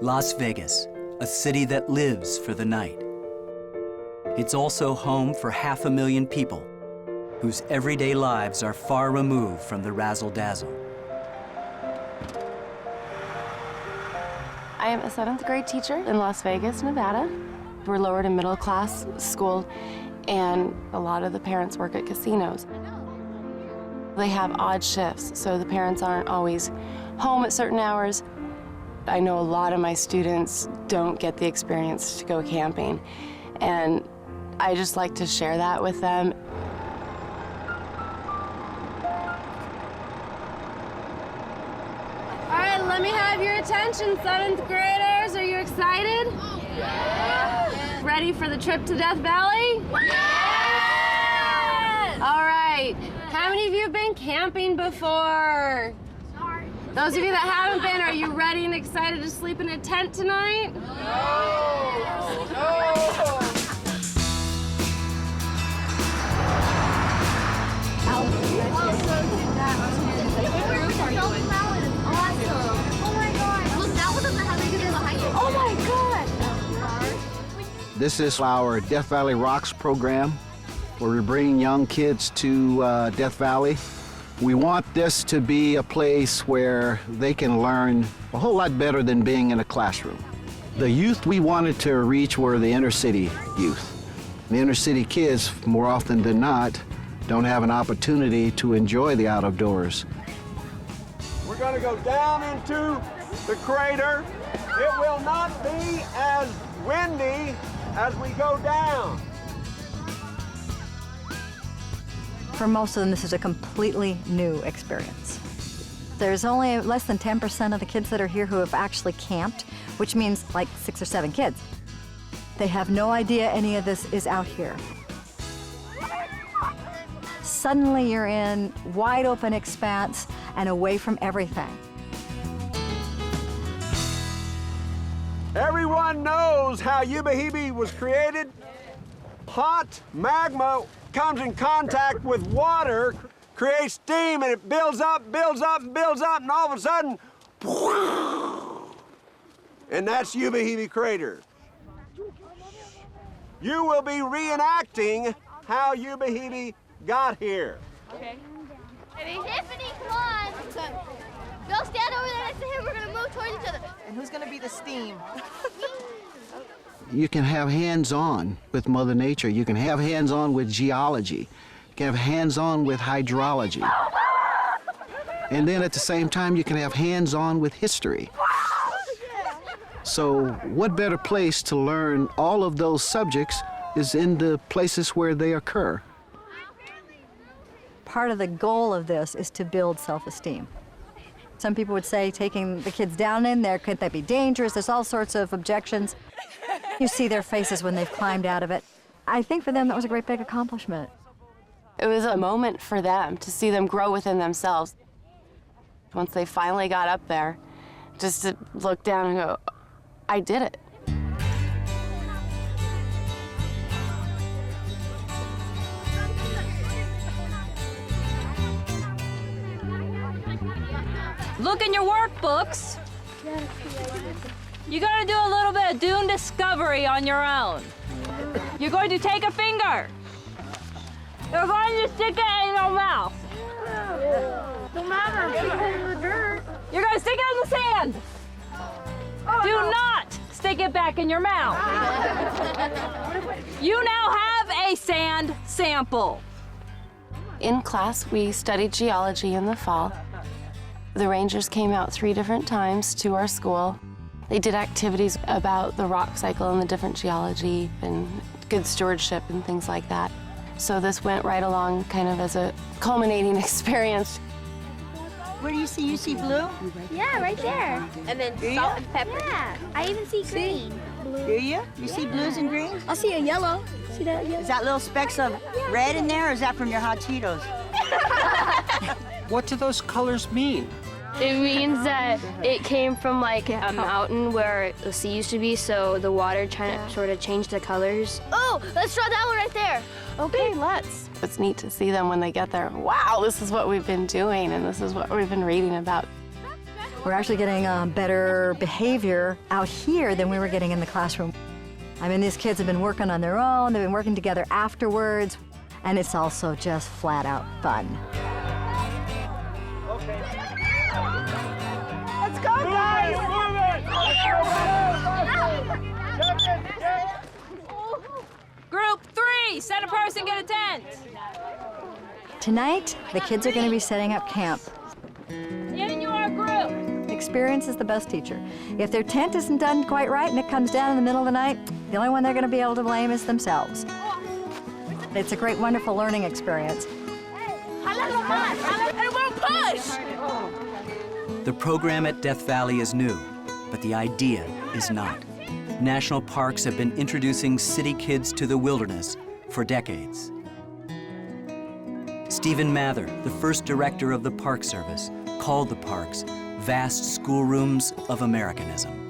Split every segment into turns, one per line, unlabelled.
Las Vegas, a city that lives for the night. It's also home for 500,000 people whose everyday lives are far removed from the razzle-dazzle.
I am a 7th grade teacher in Las Vegas, Nevada. We're lower to middle class school, and a lot of the parents work at casinos. They have odd shifts, so the parents aren't always home at certain hours. I know a lot of my students don't get the experience to go camping, and I just like to share that with them.
All right, let me have your attention, 7th graders. Are you excited? Yeah. Ready for the trip to Death Valley? Yes! All right. How many of you have been camping before? Sorry. Those of you that haven't been, are you ready and excited to sleep in a tent tonight? No! No! Oh my God!
This is our Death Valley Rocks program, where we're bringing young kids to Death Valley. We want this to be a place where they can learn a whole lot better than being in a classroom. The youth we wanted to reach were the inner city youth. The inner city kids, more often than not, don't have an opportunity to enjoy the outdoors.
We're going to go down into the crater. It will not be as windy as we go down.
For most of them, this is a completely new experience. There's only less than 10% of the kids that are here who have actually camped, which means like 6 or 7 kids. They have no idea any of this is out here. Suddenly you're in wide open expanse and away from everything.
Everyone knows how Yuba Hibi was created. Hot magma comes in contact with water, creates steam, and it builds up, builds up, builds up, and all of a sudden, and that's Yuba Hibi Crater. You will be reenacting how Yuba Hibi got here.
Okay. Tiffany, come on. Go stand over there next to him. We're going to move towards each other.
And who's going to be the steam?
You can have hands-on with Mother Nature. You can have hands-on with geology. You can have hands-on with hydrology. And then at the same time, you can have hands-on with history. So what better place to learn all of those subjects is in the places where they occur.
Part of the goal of this is to build self-esteem. Some people would say taking the kids down in there, could that be dangerous? There's all sorts of objections. You see their faces when they've climbed out of it. I think for them that was a great big accomplishment.
It was a moment for them to see them grow within themselves. Once they finally got up there, just to look down and go, I did it.
Look in your workbooks. You're going to do a little bit of dune discovery on your own. You're going to take a finger. You're going to stick it in your mouth.
Don't matter. Stick it in the dirt.
You're going to stick it in the sand. Do not stick it back in your mouth. You now have a sand sample.
In class, we studied geology in the fall. The rangers came out 3 different times to our school. They did activities about the rock cycle and the different geology and good stewardship and things like that. So this went right along kind of as a culminating experience.
Where do you see? You see blue?
Yeah, right there. And then salt and pepper. Yeah, I even see green.
Do you? You see blues and greens?
I see a yellow. See that yellow?
Is that little specks of red in there, or is that from your hot Cheetos?
What do those colors mean?
It means that it came from like a mountain where the sea used to be, so the water sort of changed the colors.
Oh, let's draw that one right there.
Okay, let's. It's neat to see them when they get there. Wow, this is what we've been doing, and this is what we've been reading about.
We're actually getting better behavior out here than we were getting in the classroom. I mean, these kids have been working on their own, they've been working together afterwards, and it's also just flat out fun.
Let's go, guys!
Group 3, set a person, get a tent.
Tonight, the kids are going to be setting up camp.
In your group.
Experience is the best teacher. If their tent isn't done quite right and it comes down in the middle of the night, the only one they're going to be able to blame is themselves. It's a great, wonderful learning experience.
The program at Death Valley is new, but the idea is not. National parks have been introducing city kids to the wilderness for decades. Stephen Mather, the first director of the Park Service, called the parks vast schoolrooms of Americanism.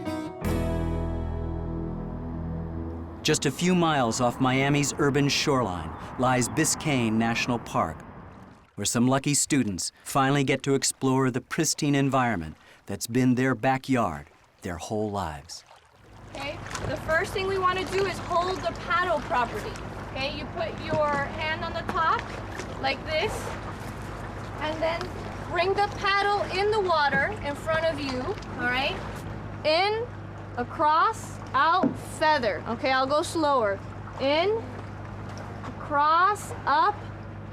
Just a few miles off Miami's urban shoreline lies Biscayne National Park, where some lucky students finally get to explore the pristine environment that's been their backyard their whole lives.
Okay, the first thing we want to do is hold the paddle properly. Okay, you put your hand on the top, like this, and then bring the paddle in the water in front of you, all right? In, across, out, feather. Okay, I'll go slower. In, across, up,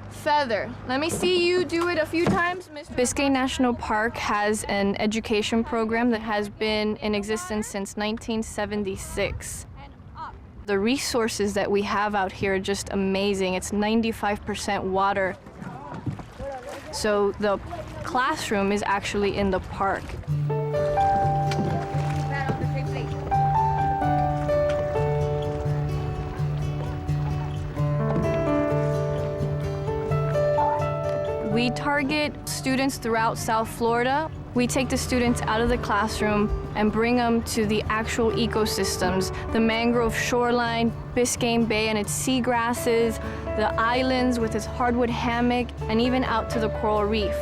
feather. Let me see you do it a few times, Miss.
Biscayne National Park has an education program that has been in existence since 1976. The resources that we have out here are just amazing. It's 95% water. So the classroom is actually in the park. We target students throughout South Florida. We take the students out of the classroom and bring them to the actual ecosystems, the mangrove shoreline, Biscayne Bay and its seagrasses, the islands with its hardwood hammock, and even out to the coral reef.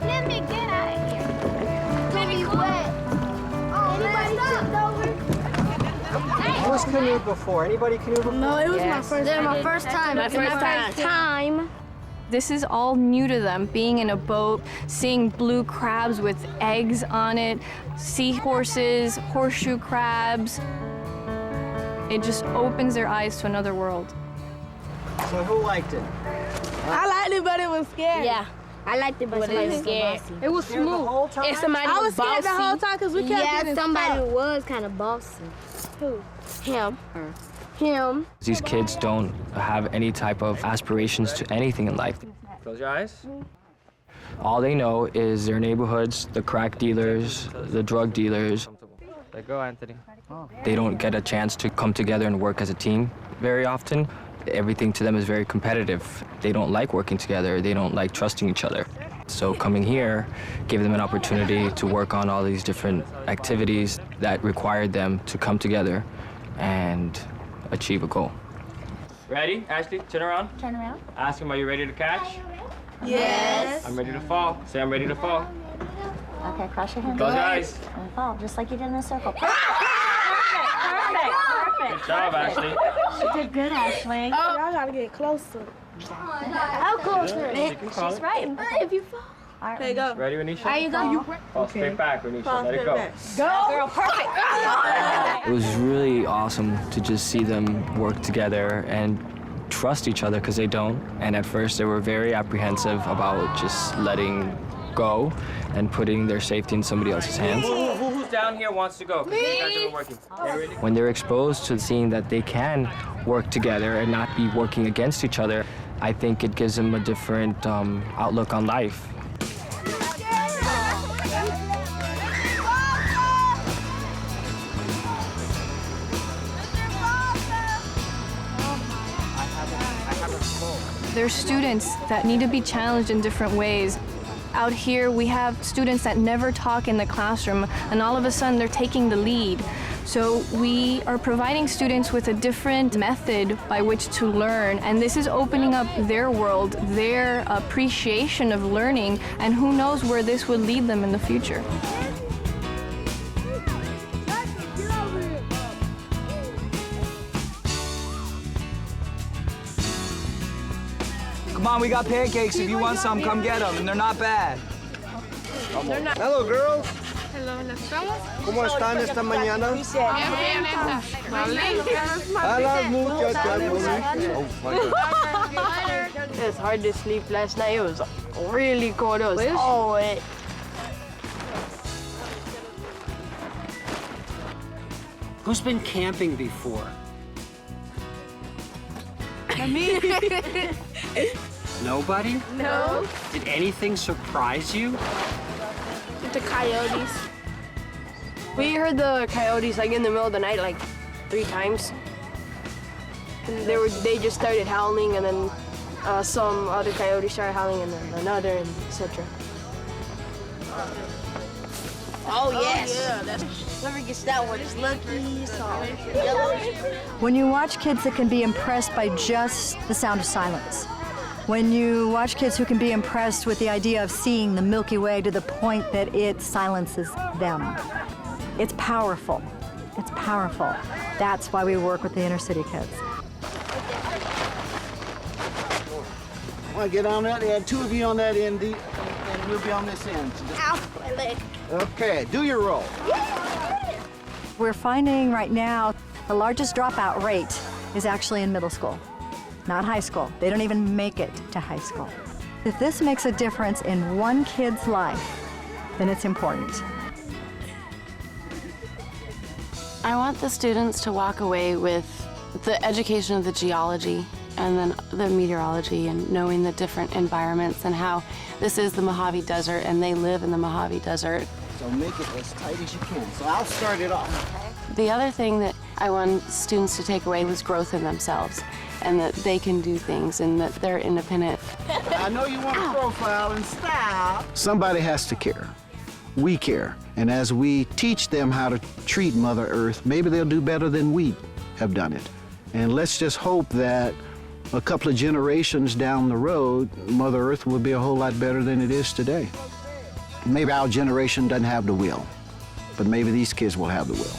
Let me get out of here. Let me wet. Oh,
I was canoed before. Anybody canoed before?
no, it was my first time.
My first time.
This is all new to them, being in a boat, seeing blue crabs with eggs on it, seahorses, horseshoe crabs. It just opens their eyes to another world.
So who liked it?
I liked it, but it was scary.
Yeah, I liked it, but it was scared.
It was
Scared the whole time?
If somebody
I was scared the whole
bossy.
time because we kept getting
somebody
stuck.
was kind of bossy.
Who?
Him. Him.
These kids don't have any type of aspirations to anything in life. Close your eyes. All they know is their neighborhoods, the crack dealers, the drug dealers. Let go, Anthony. They don't get a chance to come together and work as a team very often. Everything to them is very competitive. They don't like working together. They don't like trusting each other. So coming here gave them an opportunity to work on all these different activities that required them to come together and achieve a goal. Ready? Ashley, turn around.
Turn around.
Ask him, are you ready to catch?
Yes.
I'm ready to fall. Say, I'm ready to fall.
Okay, cross your hands.
Close your eyes.
And fall, just like you did in a circle.
Good job, Ashley.
She did good, Ashley.
Y'all gotta get closer.
How closer?
You can call
She's
it.
right.
If you fall.
There you go.
Ready, Renisha?
There you go.
Fall straight back, Renisha. Let it go.
Girl, perfect.
It was really awesome to just see them work together and trust each other because they don't. And at first they were very apprehensive about just letting go and putting their safety in somebody else's hands. Who's down here wants to go? Me. You guys have been working. When they're exposed to seeing that they can work together and not be working against each other, I think it gives them a different outlook on life.
There's students that need to be challenged in different ways. Out here, we have students that never talk in the classroom, and all of a sudden they're taking the lead.
So we are providing students with a different method by which to learn, and this is opening up their world, their appreciation of learning, and who knows where this would lead them in the future.
Come on, we got pancakes. If you want some, come get them, and they're not bad.
Hello, girls.
Hello, ¿les vamos?
¿Cómo están esta mañana? A las muchachas.
It's hard to sleep last night. It was really cold. It was all wet.
Who's been camping before?
Me?
Nobody?
No.
Did anything surprise you?
The coyotes. We heard the coyotes like in the middle of the night like 3 times. And they just started howling, and then some other coyotes started howling, and then another, and etc.
Oh, yes. Whoever gets that one is lucky. Yellow.
When you watch kids that can be impressed by just the sound of silence, when you watch kids who can be impressed with the idea of seeing the Milky Way to the point that it silences them, it's powerful. It's powerful. That's why we work with the inner city kids.
I want to get on that end. 2 of you on that end, and we'll be on this end. So just...
Ow, my leg.
Okay, do your roll.
We're finding right now the largest dropout rate is actually in middle school, not high school. They don't even make it to high school. If this makes a difference in one kid's life, then it's important.
I want the students to walk away with the education of the geology and then the meteorology and knowing the different environments and how this is the Mojave Desert and they live in the Mojave Desert.
So make it as tight as you can. So I'll start it off.
The other thing that I want students to take away was growth in themselves and that they can do things and that they're independent.
I know you want to profile and style. Somebody has to care. We care. And as we teach them how to treat Mother Earth, maybe they'll do better than we have done it. And let's just hope that a couple of generations down the road, Mother Earth will be a whole lot better than it is today. Maybe our generation doesn't have the will, but maybe these kids will have the will.